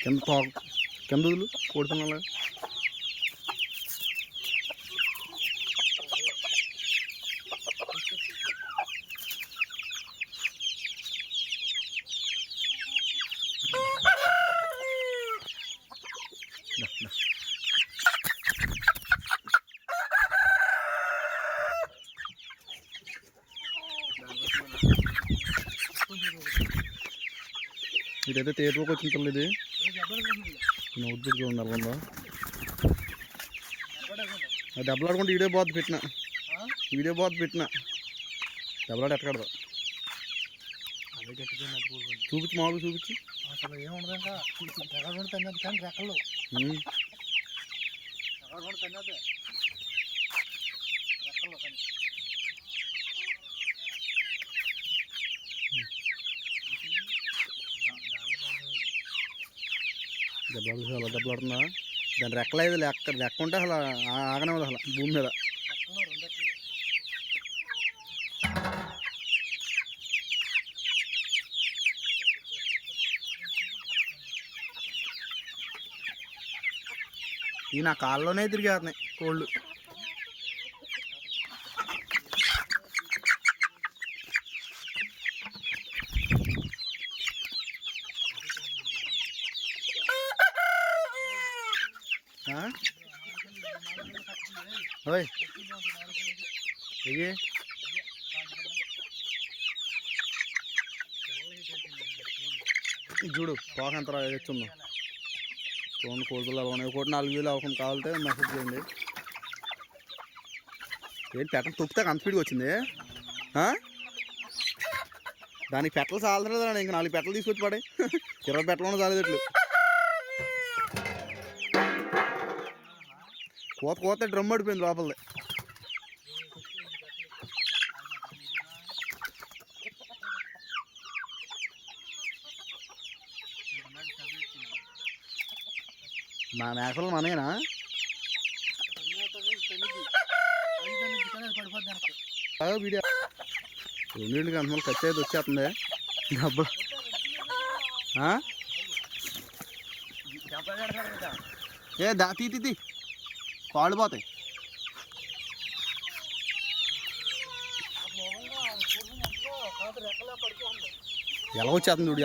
కింద కింద వదులు కోడిపిల్లలు. ఇదైతే తేటలోకి వచ్చిన పిల్ల. ఇది నోట్బుక్ చూడండి ఉందా. దెబ్బలాడుకుంటే వీడియో బాధ పెట్టిన దెబ్బలాడు ఎట్టకడదు. చూపించి మామూలు చూపించి అసలు ఏముండదు ఇంకా తిన్నది కానీ రెక్కలు తిన్నది రెక్కలు కానీ దెబ్బలాడుతుందా. దాని రెక్కలేదు రెక్క ఉంటే అసలు ఆగనే ఉంది అసలు భూమి మీద. ఈ నా కాళ్ళలోనే తిరిగేస్తున్నాయి కోళ్ళు. ఓయ్ చూడు పోక ఎంత తెచ్చుందో చూడండి. కోడిపిల్లలు అలానే ఒకటి 4,000 అవకుండా కావాలంటే మెసేజ్ చేయండి. ఏంటి పెట్టలు తొక్కితే అంత స్పీడ్గా వచ్చింది. దానికి పెట్టలు చాలలేదు. ఇంక 4 పెట్టలు తీసుకొచ్చి పడే 20 పెట్టలు చాలేదు. ఇట్లు కోత డ్రమ్ పడిపోయింది లోపలిది. మా మేకలు మనయేనా? వీడియో 2 గంటలు ఖర్చు అయితే వచ్చేస్తుంది డబ్బులు. తీ కాళ్ళు పోతాయి. ఎలాగొచ్చేస్తుంది చూడు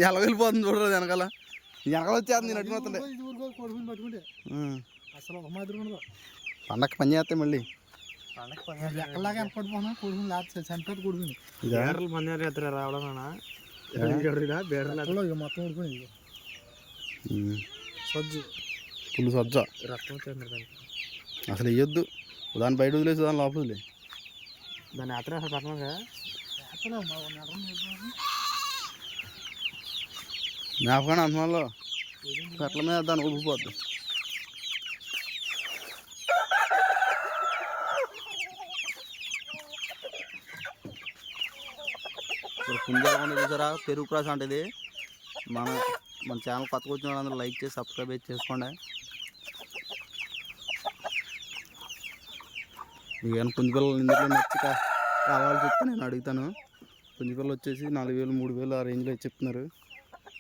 ఎలా వెళ్ళిపోతుంది చూడరు. వెనకాల వచ్చేస్తుంది నడిపోతుండే. పండగ పని చేస్తాయి మళ్ళీ. పుల్లు సజ్జ అసలు వేయొద్దు. దాన్ని బయట వదిలేసి దాని లోపల వదిలే. దాని యాత్ర అసలు పక్కనగా మేపకాని అంతమాలో పెట్టల మీద దాన్ని ఊపిపోద్ది. పుంజాలు చూసారా పెరుగు ప్రాస అంటే ఇది. మన ఛానల్ కొత్తగా వచ్చిన వాళ్ళందరూ లైక్ చేసి సబ్స్క్రైబ్ చేసుకోండి. ఏమైనా పుంజిపిల్లలు ఇందులో నచ్చి కావాలి చెప్తే నేను అడుగుతాను. పుంజిపిల్లలు వచ్చేసి 4,000 3,000 ఆ రేంజ్లో చెప్తున్నారు.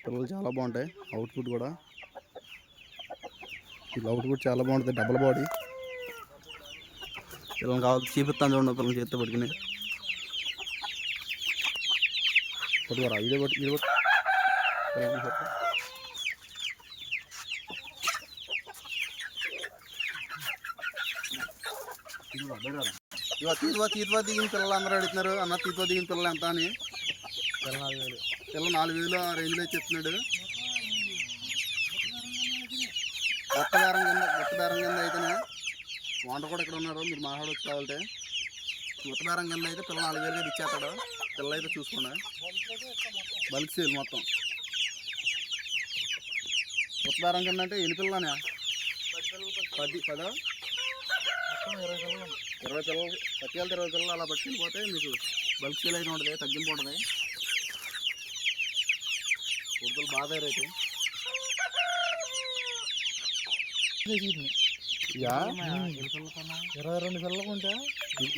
పిల్లలు చాలా బాగుంటాయి. అవుట్పుట్ కూడా వీళ్ళు అవుట్పుట్ చాలా బాగుంటుంది. Double body. పిల్లలు కావాలి చూపిస్తాను చూడండి. పిల్లలు చేత్తో పట్టుకుని పట్టుకోరా. ఇదే పట్టు తీర్వా దిగిన పిల్లలు అందరూ అడుగుతున్నారు. అన్న తీర్వా దిగిన పిల్లలు ఎంత అని. పిల్ల 4,000 ఆ రేంజ్లో చెప్తున్నాడు. గుట్ట బేరం కింద అయితేనే వంట కూడా ఇక్కడ ఉన్నారు. మీరు మాట్లాడవచ్చు కావాలంటే. గుట్ట బేరం కింద అయితే పిల్ల 4,000 ఇచ్చేస్తాడు. పిల్ల అయితే చూసుకోండి. బల్క్ సేల్ మొత్తం. గుట్ట బేరం కింద అంటే ఎన్ని పిల్లనే? 10 20 పిల్లలు పట్టుకెళ్తే 20 పిల్లలు అలా పట్టుకెళ్ళిపోతే మీకు బల్క్ సేల్ అయితే ఉంటుంది. తగ్గింపు ఉంటుంది. కొడుకులు బాగా రేటు. ఇక 22 పిల్లలకు ఉంటే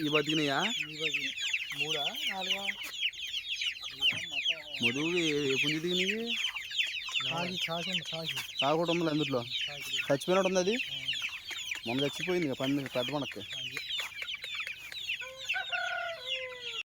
ఈ బతికినాయా? 3 4 మధువుకి ఏ పుంజి దిగి నీకు కాకి కాకుండా ఉందా అందులో కాకి చచ్చిపోయినట్టు ఉంది అది మొన్న చచ్చిపోయింది ఇక పంది పెద్ద పండక్కి